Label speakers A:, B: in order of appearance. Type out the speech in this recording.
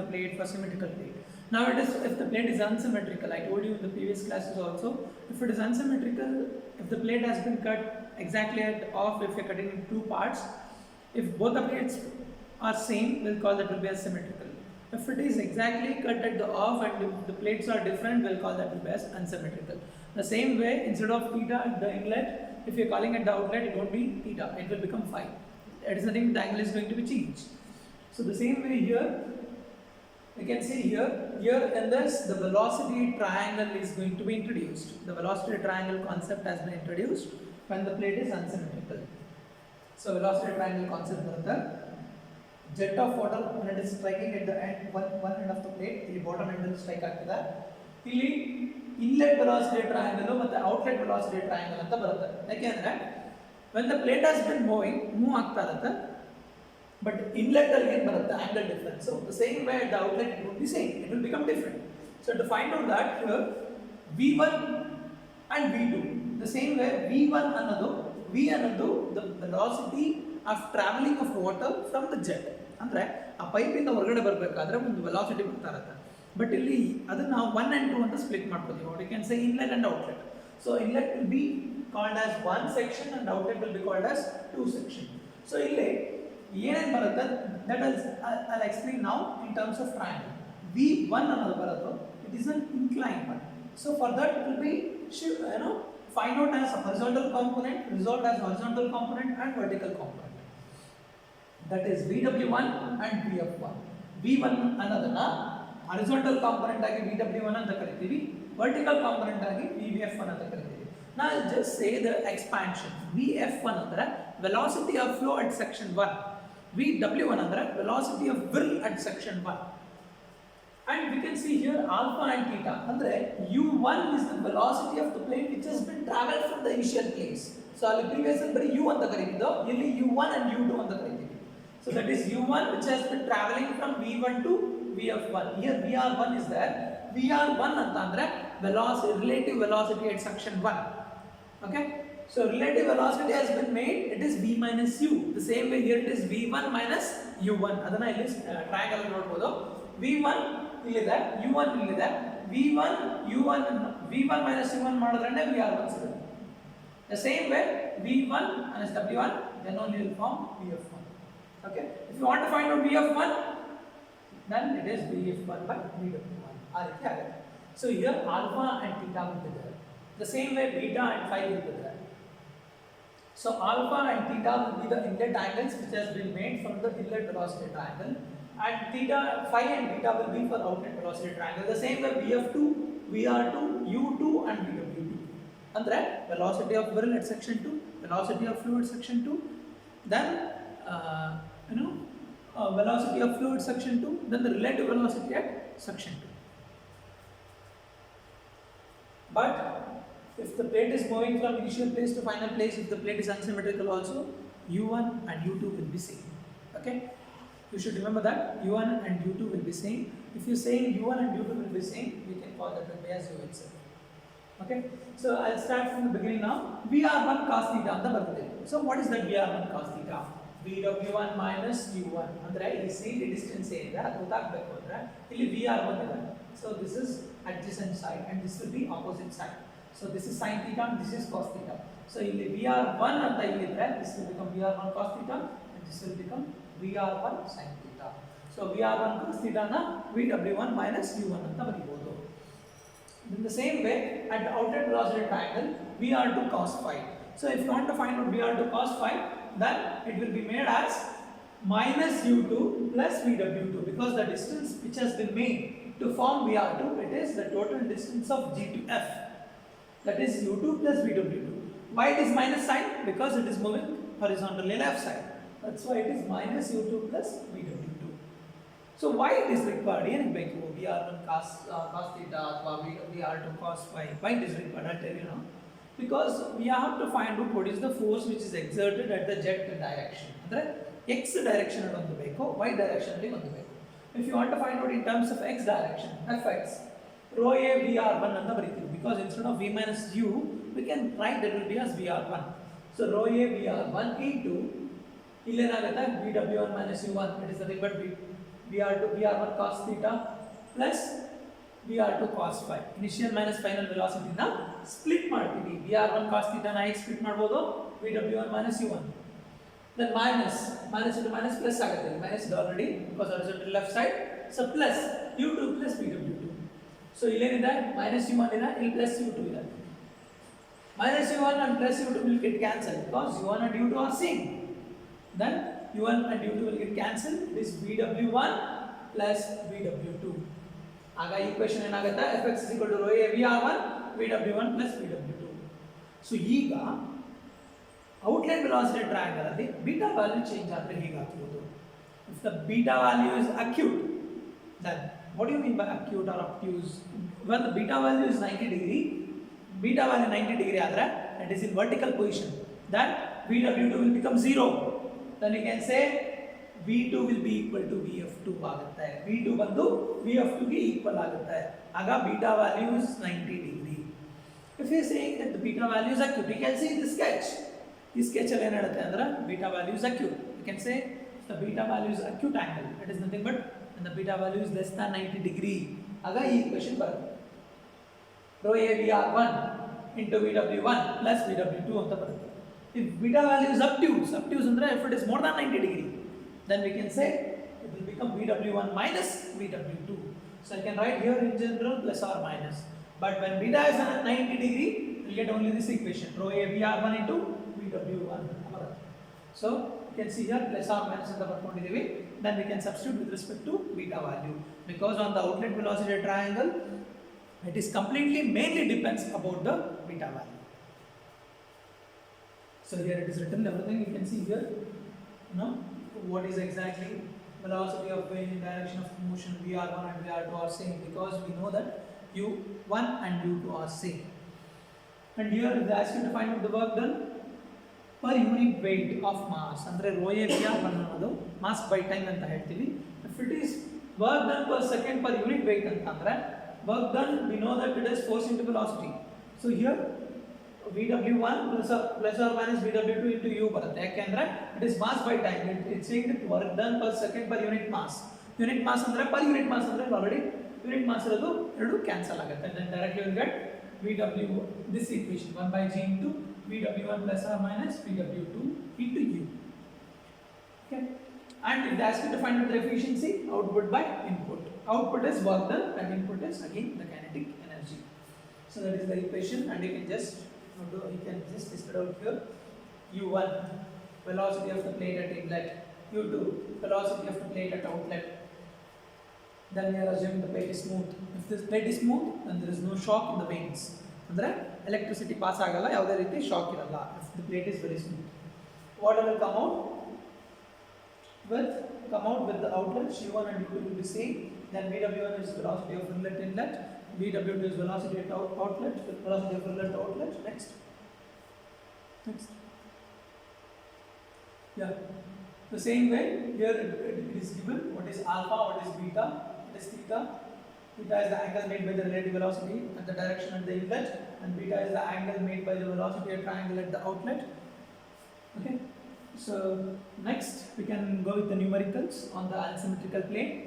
A: plate for symmetrical plate. Now it is if the plate is unsymmetrical. I told you in the previous classes also. If it is unsymmetrical, if the plate has been cut exactly at off, if you're cutting in two parts, if both the plates are same, we'll call that will be as symmetrical. If it is exactly cut at the off and if the plates are different, we'll call that will be as unsymmetrical. The same way, instead of theta at the inlet, if you're calling at the outlet, it won't be theta, it will become phi. That is nothing, the angle is going to be changed. So the same way here, we can say here in this, the velocity triangle is going to be introduced. The velocity triangle concept has been introduced when the plate is unsymmetrical. So velocity triangle concept ಬರುತ್ತೆ. Jet of water when it is striking at the end, one end of the plate, the bottom end ಅಲ್ಲಿ strike ಆಗ್ತದೆ. ಇಲ್ಲಿ inlet velocity triangle ಮತ್ತು outlet velocity triangle ಅಂತ ಬರುತ್ತೆ. ಯಾಕೆಂದ್ರೆ when the plate has been move ಆಗ್ತಾ ಇರುತ್ತೆ, but inlet ಅಲ್ಲಿ ಏನು ಬರುತ್ತೆ angle difference. So the same way at the outlet it will be same, it will become different. So to find out that here V1 and V2, the same way V1 ಅನ್ನೋದು the velocity of traveling of water from the jet. ಅಂದರೆ ಆ ಪೈಪಿಂದ ಹೊರಗಡೆ ಬರಬೇಕಾದ್ರೆ ಒಂದು velocity ಬರ್ತಾ ಇರುತ್ತೆ. But ಇಲ್ಲಿ ಅದನ್ನು ನಾವು 1 and 2 ಅಂತ ಸ್ಪ್ಲಿಟ್ ಮಾಡ್ಕೋತೀವಿ. What you can say inlet and outlet. So inlet will be called as 1 section and outlet will be called as 2 section. So ಇಲ್ಲಿ ಏನೇನು ಬರುತ್ತೆ that is I explain now in terms of triangle. V1 ಅನ್ನೋದು ಬರೋದು it is an incline one. So for that it will be find out as a horizontal component, resolved as horizontal component and vertical component. That is VW1 and VF1. V1 ಅನ್ನೋದನ್ನ horizontal component ಆಗಿ VW1 ಅಂತ ಕರಿತೀವಿ, vertical component ಆಗಿ VF1 ಅಂತ ಕರಿತೀವಿ. Now just say the expansion. VF1 ಅಂದ್ರೆ velocity of flow at section 1. VW1 ಅಂದ್ರೆ velocity of whirl at section 1. And we can see here alpha and theta. Andre u1 is the velocity of the plane which has been traveled from the initial place. So ಅಲ್ಲಿ previously ಬರೀ u ಅಂತ ಕರೀತಿದ್ದೋ, ಇಲ್ಲಿ u1 and u2 ಅಂತ ಕರೀತೀವಿ. So that is u1 which has been traveling from v1 to vf1. Here vr1 is there. vr1 ಅಂತ ಅಂದ್ರೆ velocity, relative velocity at section 1. Okay? So relative velocity has been made, it is v minus u. The same way here it is v1 minus u1. ಅದನ್ನ ಇಲ್ಲಿ triangle ನೋಡಬಹುದು. v1 ಇಲ್ಲಿದೆ, u1 ಇಲ್ಲಿದೆ, v1 u1 v1 minus u1 ಮಾಡಿದ್ರೆ vr1 ಸಿಗುತ್ತೆ. The same way v1 minus w1 then only will form vf1. Okay, if you want to find out vf1 then it is vf1 by vw1. ಆ ರೀತಿ ಆಗುತ್ತೆ. So here alpha and theta will be there. The same way beta and phi will be there. So alpha and theta will be the inlet angles which has been made from the inlet velocity triangle, and theta, phi and beta will be for outlet velocity triangle. The same way vf2, vr2, u2 and vw2. Andre velocity of whirl at section 2, velocity of fluid section 2, then velocity of fluid section 2, then the relative velocity at section 2. But if the plate is moving from initial place to final place, if the plate is unsymmetrical also, u1 and u2 will be same. Okay, you should remember that u1 and u2 will be same. If you say u1 and u2 will be same, we can call that will be as u itself. Okay, so I'll start from the beginning now. Vr1 cos theta anta barutade. So what is that Vr1 cos theta? Vw1 minus u1 andre ಈ CD distance ಏನಿದೆ ಅದು ಗೊತ್ತಾಗಬೇಕು ಅಂದ್ರೆ ಇಲ್ಲಿ Vr1 ಇದೆ. So this is adjacent side and this will be opposite side. So this is sin theta and this is cos theta. So ಇಲ್ಲಿ Vr1 ಅಂತ ಇಲ್ಲಿದ್ರೆ this will become Vr1 cos theta and this will become Vr1 sin theta. So Vr1 cos theta na Vw1 minus u1 ಅಂತ ಬರೀಬಹುದು. In the same way at the outlet velocity triangle Vr2 cos phi. So if you want to find out Vr2 cos phi, then it will be made as minus u2 plus Vw2, because the distance which has been made to form Vr2, it is the total distance of G to F. That is u2 plus Vw2. Why it is minus sign? Because it is moving horizontally left side. That's why it is minus u2 plus Vw2. So why it is required? ಏನಕ್ಕೆ ಬೇಕು Vr1 cos theta ಅಥವಾ Vr2 cos phi? Why it is required? I'll tell you now. Because we have to find out what is the force which is exerted at the jet direction. ಅಂದರೆ x direction ಅಲ್ಲಿ ಒಂದು ಬೇಕು, y direction ಅಲ್ಲಿ ಒಂದು ಬೇಕು. If you want to find out in terms of x direction, fx, rho a Vr1 ಅಂತ ಬರೀತೀವಿ. Because instead of v minus u, we can write that will be as Vr1. So rho a Vr1 into ಇಲ್ಲೇನಾಗುತ್ತೆ Vw1 minus u1, it is nothing but VR1 cos theta plus VR2 cos phi. Initial minus final velocity na split ಮಾಡ್ತೀವಿ. VR1 cos theta ನ ಹೇಗೆ split ಮಾಡ್ಬೋದು? VW1 minus U1. Then minus into minus plus ಆಗುತ್ತೆ. Minus is already because horizontal left side. So plus U2 plus VW2. So ಇಲ್ಲೇನಿದೆ minus U1 ಇದೆ, ಇಲ್ಲಿ plus U2 ಇದೆ. Minus U1 and plus U2 will get cancelled because U1 and U2 are same. Then U1 and U2 will get cancelled. It is VW1 plus VW2. ಆಗ equation ಏನಾಗುತ್ತೆ? Fx is equal to rho a VR1 VW1 plus VW2. So ಈಗ outline velocity triangle ಅಲ್ಲಿ beta value change ಆದರೆ ಹೇಗಾಗ್ಬೋದು? If the beta value is acute, then what do you mean by acute or obtuse? When the beta value is 90 degree, beta value 90 degree ಆದರೆ it is in vertical position, then VW2 will become 0. Then you can say V2 will be equal to VF2 ಆಗುತ್ತೆ. V2 ಬಂದು VF2 ಗೆ equal ಆಗುತ್ತೆ. ಆಗ beta value is 90 degree. If you are saying that the beta value is acute, you can see the sketch. ಈ sketch ಅಲ್ಲಿ ಏನು ಹೇಳುತ್ತೆ ಅಂದ್ರೆ beta value is acute. You can say the beta value is acute angle. It is nothing but when the beta value is less than 90 degree. ಆಗ ಈ equation ಬರುತ್ತೆ. Rho a VR1 into VW1 plus VW2 ಅಂತ ಬರುತ್ತೆ. If beta value is obtuse ಅಂದ್ರೆ if it is more than 90 degree, then we can say it will become VW1 minus VW2. So I can write here in general plus or minus. But when beta is at 90 degree, we will get only this equation, rho a VR1 into VW1. So you can see here plus or minus in the ಬರ್ಕೊಂಡಿದ್ದೀವಿ. Then we can substitute with respect to beta value, because on the outlet velocity triangle it is completely mainly depends about the beta value. So here it is written everything. You can see here, what is exactly velocity of wave in direction of motion. VR1 and VR2 are same because we know that U1 and U2 are same. And here they ask you to find out the work done per unit weight of mass. Andre rho a VR1 ಅನ್ನೋದು mass by time ಅಂತ ಹೇಳ್ತೀವಿ. If it is work done per second per unit weight ಅಂತಂದ್ರೆ work done, we know that it is force into velocity. So here VW1 plus or minus VW2 into U ಬರುತ್ತೆ. ಯಾಕೆಂದ್ರೆ it is mass by time. It's saying that work done per second per unit mass. Unit mass ಅಂದ್ರೆ per unit mass ಅಂದ್ರೆ already unit mass ಇರೋದು ಎರಡು cancel ಆಗುತ್ತೆ. Then directly you will get VW, this equation 1 by G into VW1 plus or minus VW2 into U. Okay. And if they ask you to find out the efficiency, output by input. Output is work done and input is again the kinetic energy. So that is the equation, and you can just list it out here. U1 velocity of the plate at inlet, U2 velocity of the plate at outlet. Then we are assuming the plate is smooth. If this plate is smooth, then there is no shock in the vanes. Andre electricity pass agalla, ಯಾವುದೇ ರೀತಿ shock ಇರಲ್ಲ. If the plate is very smooth, water will come out with the outlet. U1 and U2 will be same. Then VW1 is velocity of inlet, VW2 is velocity at outlet, velocity of inlet to outlet. Next. Yeah. The same way here it is given what is alpha, what is beta, what is theta. Theta is the angle made by the relative velocity at the direction at the inlet, and beta is the angle made by the velocity at triangle at the outlet. Okay. So next we can go with the numericals on the unsymmetrical plane.